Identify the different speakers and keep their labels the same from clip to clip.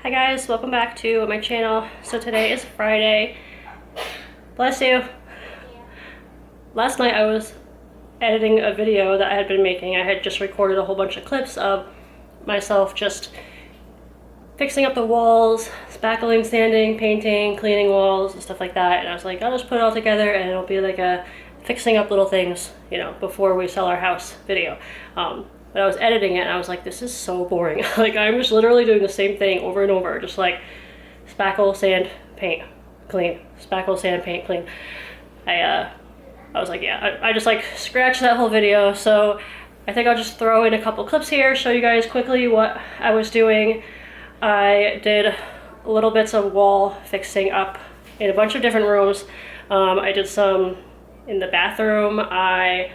Speaker 1: Hi guys, welcome back to my channel. So today is Friday. Bless you. Last night I was editing a video that I had been making. I had just recorded a whole bunch of clips of myself just fixing up the walls, spackling, sanding, painting, cleaning walls and stuff like that. And I was like, I'll just put it all together and it'll be like a fixing up little things, you know, before we sell our house video. But I was editing it and I was like, this is so boring. Like, I'm just literally doing the same thing over and over, just like spackle, sand, paint, clean, spackle, sand, paint, clean. I was like, yeah, I just like scratched that whole video. So I think I'll just throw in a couple clips here, show you guys quickly what I was doing. I did little bits of wall fixing up in a bunch of different rooms. I did some in the bathroom. I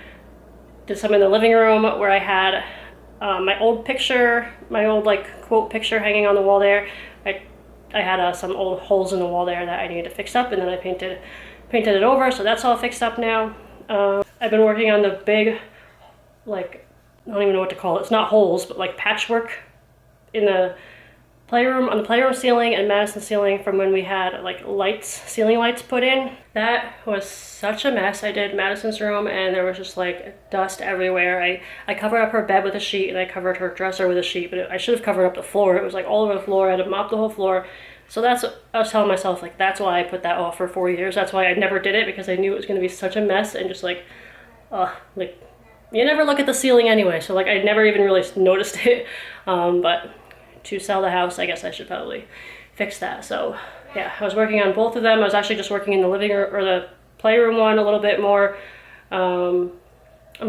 Speaker 1: did some in the living room where I had my old picture, my old like quote picture hanging on the wall there. I had some old holes in the wall there that I needed to fix up, and then I painted it over, so that's all fixed up now. I've been working on the big, like, I don't even know what to call it. It's not holes, but like patchwork in the playroom, on the playroom ceiling and Madison ceiling from when we had like lights, ceiling lights put in. That was such a mess. I did Madison's room and there was just like dust everywhere. I covered up her bed with a sheet and I covered her dresser with a sheet, but I should have covered up the floor. It was like all over the floor. I had to mop the whole floor. So that's what I was telling myself, like, that's why I put that off for 4 years. That's why I never did it, because I knew it was going to be such a mess and just like you never look at the ceiling anyway. So like I never even really noticed it. But to sell the house, I guess I should probably fix that. So yeah, I was working on both of them. I was actually just working in the living room or the playroom one a little bit more. I'm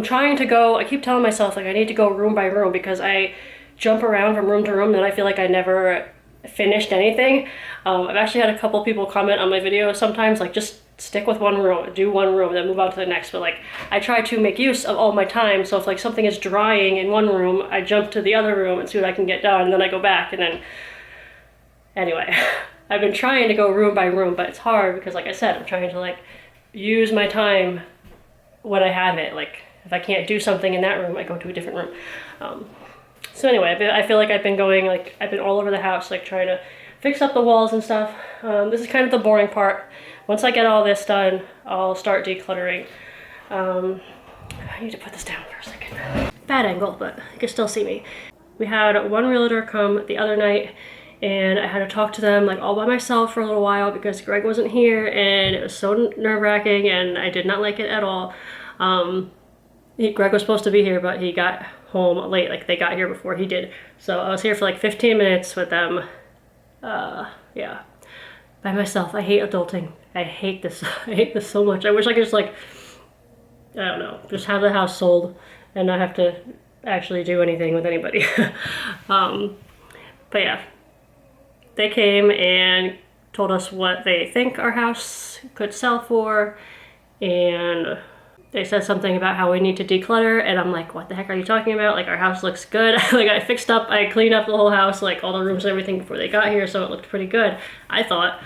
Speaker 1: trying to go, I keep telling myself like I need to go room by room because I jump around from room to room and I feel like I never finished anything. I've actually had a couple people comment on my videos sometimes like, just stick with one room, do one room, then move on to the next. But like, I try to make use of all my time. So if like something is drying in one room, I jump to the other room and see what I can get done, and then I go back. And then anyway, I've been trying to go room by room, but it's hard because like I said, I'm trying to like use my time when I have it. Like if I can't do something in that room, I go to a different room. So anyway, I feel like I've been going, like I've been all over the house, like trying to fix up the walls and stuff. This is kind of the boring part. Once I get all this done, I'll start decluttering. I need to put this down for a second. Bad angle, but you can still see me. We had one realtor come the other night and I had to talk to them like all by myself for a little while because Greg wasn't here and it was so nerve-wracking and I did not like it at all. Greg was supposed to be here, but he got home late, like they got here before he did. So I was here for like 15 minutes with them. Yeah, by myself. I hate adulting. I hate this. I hate this so much. I wish I could just like, I don't know, just have the house sold and not have to actually do anything with anybody. But yeah, they came and told us what they think our house could sell for, and they said something about how we need to declutter, and I'm like, what the heck are you talking about? Like, our house looks good. Like, I cleaned up the whole house, like all the rooms and everything before they got here, so it looked pretty good, I thought.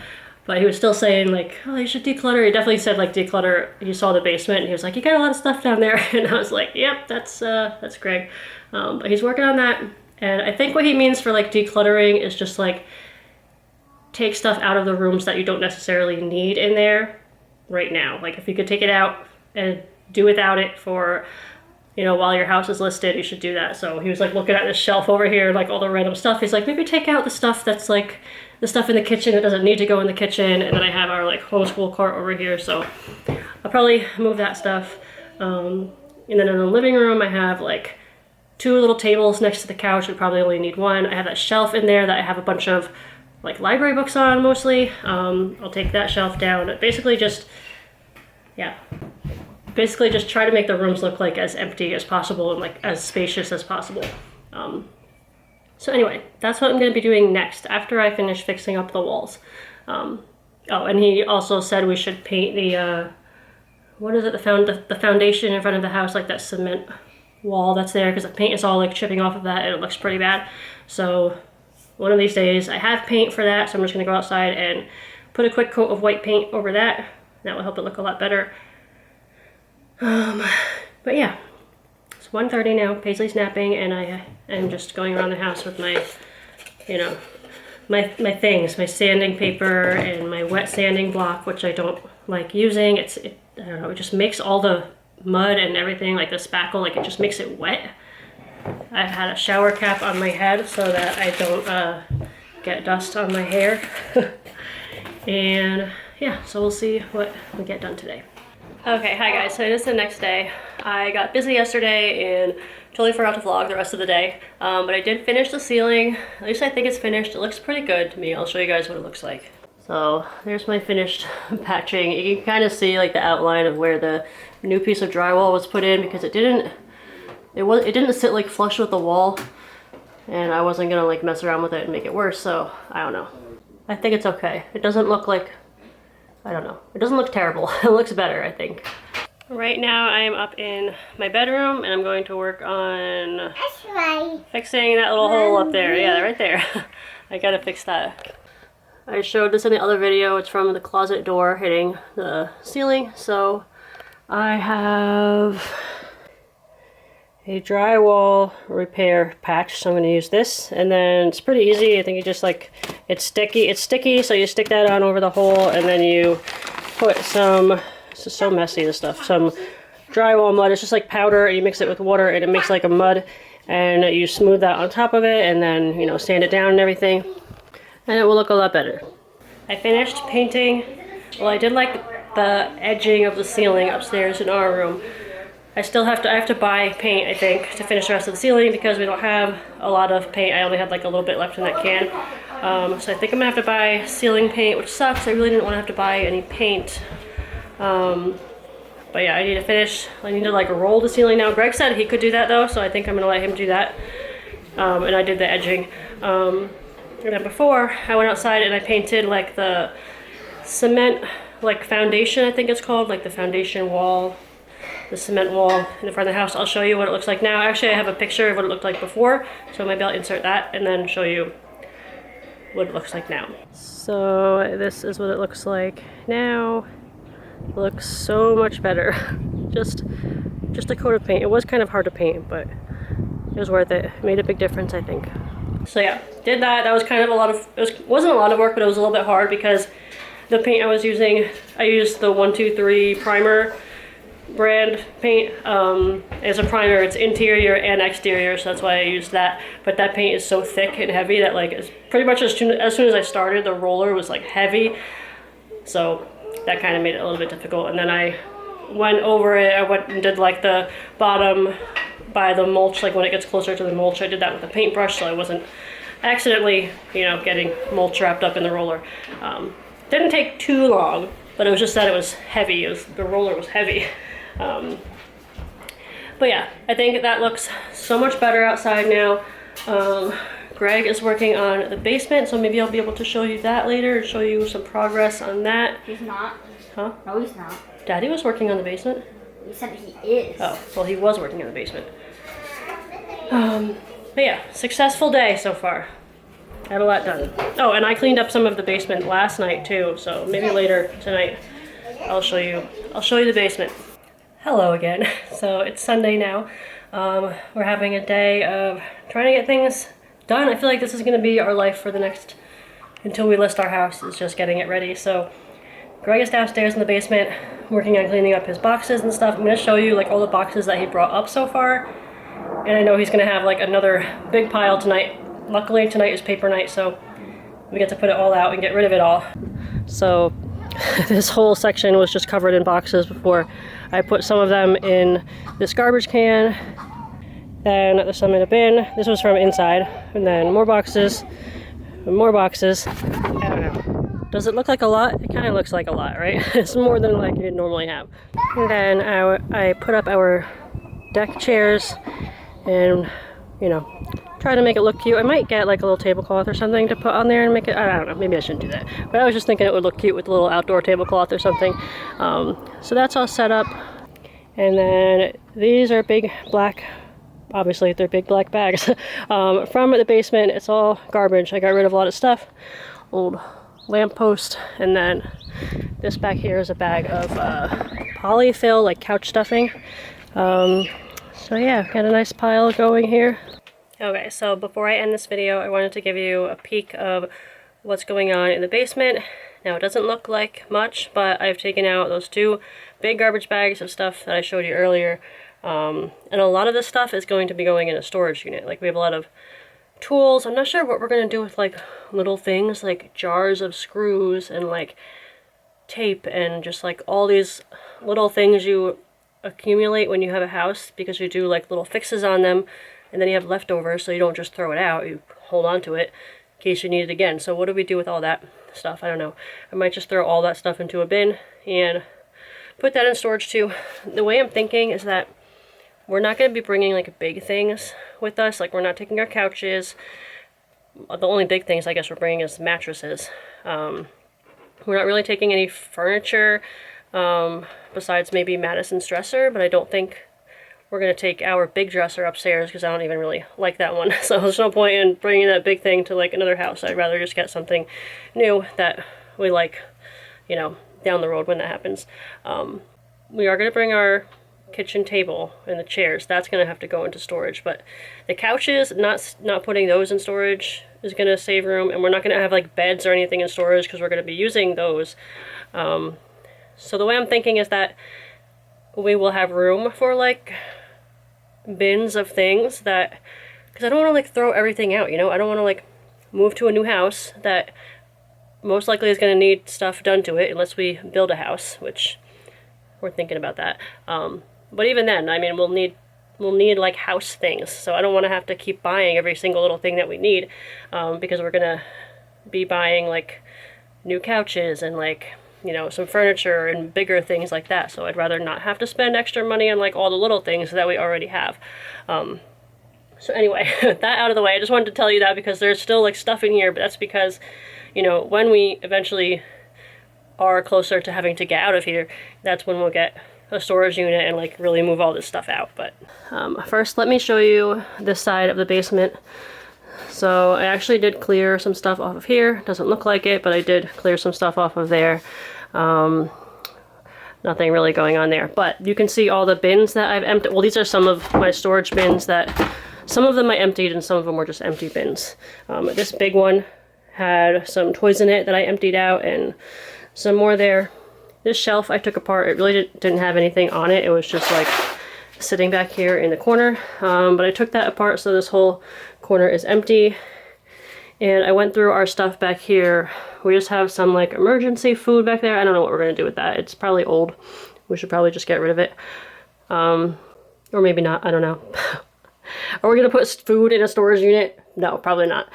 Speaker 1: But he was still saying like, oh, you should declutter. He definitely said like declutter. He saw the basement and he was like, you got a lot of stuff down there. And I was like, yep, that's Greg. But he's working on that. And I think what he means for like decluttering is just like take stuff out of the rooms that you don't necessarily need in there right now. Like if you could take it out and do without it for, you know, while your house is listed, you should do that. So he was like looking at this shelf over here, like all the random stuff. He's like, maybe take out the stuff that's like the stuff in the kitchen that doesn't need to go in the kitchen. And then I have our like homeschool cart over here. So I'll probably move that stuff. And then in the living room, I have like 2 little tables next to the couch. We probably only need one. I have that shelf in there that I have a bunch of like library books on mostly. I'll take that shelf down. Basically just, yeah. Basically just try to make the rooms look like as empty as possible and like as spacious as possible. So anyway, that's what I'm going to be doing next after I finish fixing up the walls. Oh, and he also said we should paint the, what is it, the foundation in front of the house, like that cement wall that's there, because the paint is all like chipping off of that and it looks pretty bad. So one of these days I have paint for that, so I'm just going to go outside and put a quick coat of white paint over that. That will help it look a lot better. But yeah, it's 1:30 now, Paisley's napping, and I am just going around the house with my, you know, my things, my sanding paper and my wet sanding block, which I don't like using. I don't know, it just makes all the mud and everything, like the spackle, like it just makes it wet. I've had a shower cap on my head so that I don't get dust on my hair. And yeah, so we'll see what we get done today. Okay, hi guys, so it is the next day. I got busy yesterday and totally forgot to vlog the rest of the day, but I did finish the ceiling. At least I think it's finished. It looks pretty good to me. I'll show you guys what it looks like. So there's my finished patching. You can kind of see like the outline of where the new piece of drywall was put in, because it didn't sit like flush with the wall, and I wasn't gonna like mess around with it and make it worse, so I don't know. I think it's okay. It doesn't look like, I don't know. It doesn't look terrible. It looks better, I think. Right now I am up in my bedroom and I'm going to work on fixing that little hole up there. Yeah, right there. I gotta fix that. I showed this in the other video. It's from the closet door hitting the ceiling. So I have a drywall repair patch, so I'm going to use this, and then it's pretty easy. I think you just like, it's sticky, so you stick that on over the hole, and then you put some, this is so messy, this stuff, some drywall mud. It's just like powder, and you mix it with water and it makes like a mud, and you smooth that on top of it, and then, you know, sand it down and everything, and it will look a lot better. I finished painting. Well, I did like the edging of the ceiling upstairs in our room. I have to buy paint, I think, to finish the rest of the ceiling, because we don't have a lot of paint. I only had like a little bit left in that can. So I think I'm gonna have to buy ceiling paint, which sucks. I really didn't want to have to buy any paint. But yeah, I need to finish. I need to like roll the ceiling now. Greg said he could do that though, so I think I'm gonna let him do that. And I did the edging. And then before, I went outside and I painted like the cement, like foundation, I think it's called, like the foundation wall. The cement wall in the front of the house. I'll show you what it looks like now. Actually, I have a picture of what it looked like before, so maybe I'll insert that and then show you what it looks like now. So this is what it looks like now. It looks so much better. just a coat of paint. It was kind of hard to paint, but it was worth it. It made a big difference, I think. So yeah, did that. That was kind of a lot of, wasn't a lot of work, but it was a little bit hard because the paint I was using, I used the 123 primer brand paint. As a primer, it's interior and exterior, so that's why I used that. But that paint is so thick and heavy that like it's pretty much as soon as I started, the roller was like heavy, so that kind of made it a little bit difficult. And then I went over it. I went and did like the bottom by the mulch, like when it gets closer to the mulch, I did that with a paintbrush, so I wasn't accidentally, you know, getting mulch wrapped up in the roller. Didn't take too long, but it was just that it was heavy. The roller was heavy. But yeah, I think that looks so much better outside now. Greg is working on the basement, so maybe I'll be able to show you that later and show you some progress on that.
Speaker 2: He's not.
Speaker 1: Huh?
Speaker 2: No, he's not.
Speaker 1: Daddy was working on the basement?
Speaker 2: You said he is.
Speaker 1: Oh, well, he was working on the basement. But yeah, successful day so far. Had a lot done. Oh, and I cleaned up some of the basement last night too, so maybe later tonight I'll show you the basement. Hello again. So it's Sunday now. We're having a day of trying to get things done. I feel like this is going to be our life for the next, until we list our house, is just getting it ready. So Greg is downstairs in the basement working on cleaning up his boxes and stuff. I'm going to show you like all the boxes that he brought up so far. And I know he's going to have like another big pile tonight. Luckily tonight is paper night, so we get to put it all out and get rid of it all. So this whole section was just covered in boxes before. I put some of them in this garbage can, then there's some in a bin. This was from inside, and then more boxes, and more boxes. I don't know. Does it look like a lot? It kind of looks like a lot, right? It's more than like you'd normally have. And then I put up our deck chairs and, you know, try to make it look cute. I might get like a little tablecloth or something to put on there and make it, I don't know, maybe I shouldn't do that. But I was just thinking it would look cute with a little outdoor tablecloth or something. So that's all set up. And then these are big black, obviously they're big black bags. From the basement, it's all garbage. I got rid of a lot of stuff. Old lamppost. And then this back here is a bag of polyfill, like couch stuffing. So yeah, got a nice pile going here. Okay, so before I end this video, I wanted to give you a peek of what's going on in the basement. Now it doesn't look like much, but I've taken out those 2 big garbage bags of stuff that I showed you earlier. And a lot of this stuff is going to be going in a storage unit. Like we have a lot of tools. I'm not sure what we're going to do with like little things like jars of screws and like tape and just like all these little things you accumulate when you have a house because you do like little fixes on them and then you have leftovers, so you don't just throw it out, you hold on to it in case you need it again. So what do we do with all that stuff? I don't know. I might just throw all that stuff into a bin and put that in storage too. The way I'm thinking is that we're not going to be bringing like big things with us. Like we're not taking our couches. The only big things I guess we're bringing is mattresses. We're not really taking any furniture besides maybe Madison's dresser, but I don't think we're going to take our big dresser upstairs because I don't even really like that one. So there's no point in bringing that big thing to like another house. I'd rather just get something new that we like, you know, down the road when that happens. We are going to bring our kitchen table and the chairs. That's going to have to go into storage, but the couches, not putting those in storage is going to save room, and we're not going to have like beds or anything in storage because we're going to be using those. So the way I'm thinking is that we will have room for like bins of things that, because I don't want to like throw everything out, you know. I don't want to like move to a new house that most likely is going to need stuff done to it unless we build a house, which we're thinking about that. But even then, I mean, we'll need like house things, so I don't want to have to keep buying every single little thing that we need, because we're gonna be buying like new couches and like, you know, some furniture and bigger things like that. So I'd rather not have to spend extra money on like all the little things that we already have. So anyway, that out of the way, I just wanted to tell you that because there's still like stuff in here, but that's because, you know, when we eventually are closer to having to get out of here, that's when we'll get a storage unit and like really move all this stuff out. But first let me show you this side of the basement. So I actually did clear some stuff off of here. Doesn't look like it, but I did clear some stuff off of there. Nothing really going on there, but you can see all the bins that I've emptied. Well, these are some of my storage bins that some of them I emptied and some of them were just empty bins. This big one had some toys in it that I emptied out and some more there. This shelf I took apart. It really didn't have anything on it. It was just like sitting back here in the corner. But I took that apart so this whole corner is empty. And I went through our stuff back here. We just have some like emergency food back there. I don't know what we're going to do with that. It's probably old. We should probably just get rid of it. Or maybe not. I don't know. Are we going to put food in a storage unit? No, probably not.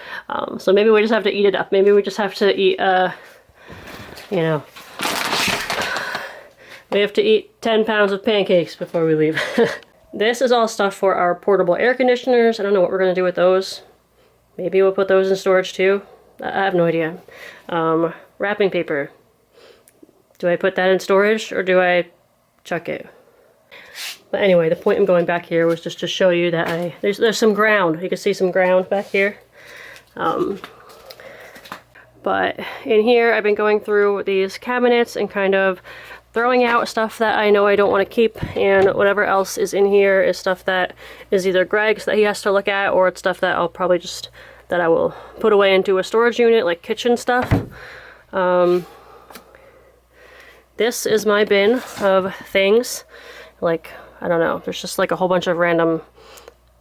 Speaker 1: So maybe we just have to eat it up. Maybe we just have to eat, you know, we have to eat 10 pounds of pancakes before we leave. This is all stuff for our portable air conditioners. I don't know what we're going to do with those. Maybe we'll put those in storage too. I have no idea. Wrapping paper. Do I put that in storage or do I chuck it? But anyway, the point I'm going back here was just to show you that there's some ground. You can see some ground back here. But in here, I've been going through these cabinets and kind of throwing out stuff that I know I don't want to keep, and whatever else is in here is stuff that is either Greg's that he has to look at, or it's stuff that I'll probably just, that I will put away into a storage unit, like kitchen stuff. This is my bin of things. Like, I don't know, there's just like a whole bunch of random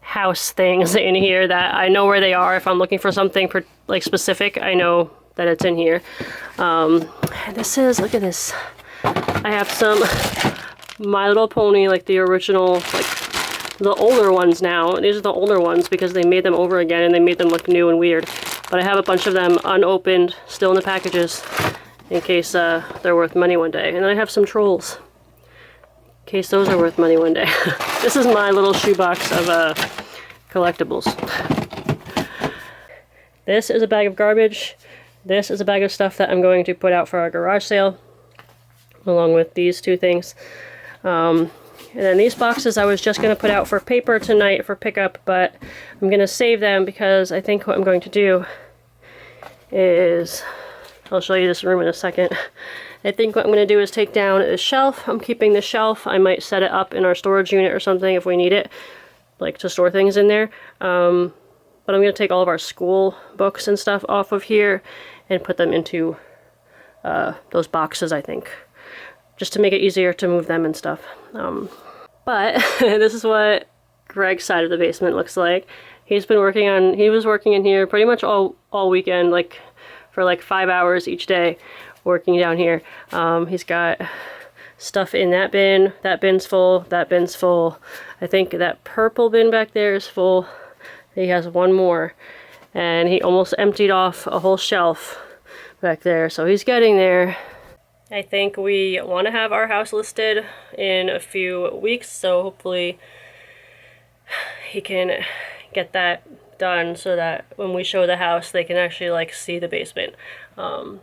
Speaker 1: house things in here that I know where they are. If I'm looking for something like specific, I know that it's in here. This is, look at this. I have some My Little Pony, like the original, like the older ones now. These are the older ones because they made them over again and they made them look new and weird. But I have a bunch of them unopened, still in the packages, in case they're worth money one day. And then I have some trolls, in case those are worth money one day. This is my little shoebox of collectibles. This is a bag of garbage. This is a bag of stuff that I'm going to put out for our garage sale, along with these two things. And then these boxes I was just going to put out for paper tonight for pickup, but I'm going to save them because I think what I'm going to do is, I'll show you this room in a second. I think what I'm going to do is take down a shelf. I'm keeping the shelf. I might set it up in our storage unit or something if we need it, like to store things in there. But I'm going to take all of our school books and stuff off of here, and put them into those boxes, I think, just to make it easier to move them and stuff. But this is what Greg's side of the basement looks like. He was working in here pretty much all weekend, like for like 5 hours each day, working down here. He's got stuff in that bin. That bin's full. That bin's full. I think that purple bin back there is full. He has one more. And he almost emptied off a whole shelf back there. So he's getting there. I think we want to have our house listed in a few weeks. So hopefully he can get that done so that when we show the house, they can actually like see the basement. But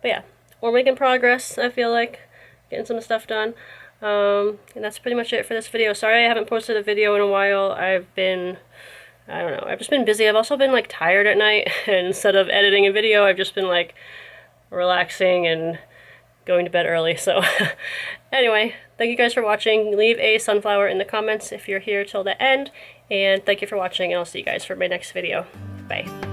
Speaker 1: yeah, we're making progress, I feel like. Getting some stuff done. And that's pretty much it for this video. Sorry I haven't posted a video in a while. I don't know, I've just been busy. I've also been like tired at night, and instead of editing a video, I've just been like relaxing and going to bed early. So anyway, thank you guys for watching. Leave a sunflower in the comments if you're here till the end, and thank you for watching, and I'll see you guys for my next video. Bye.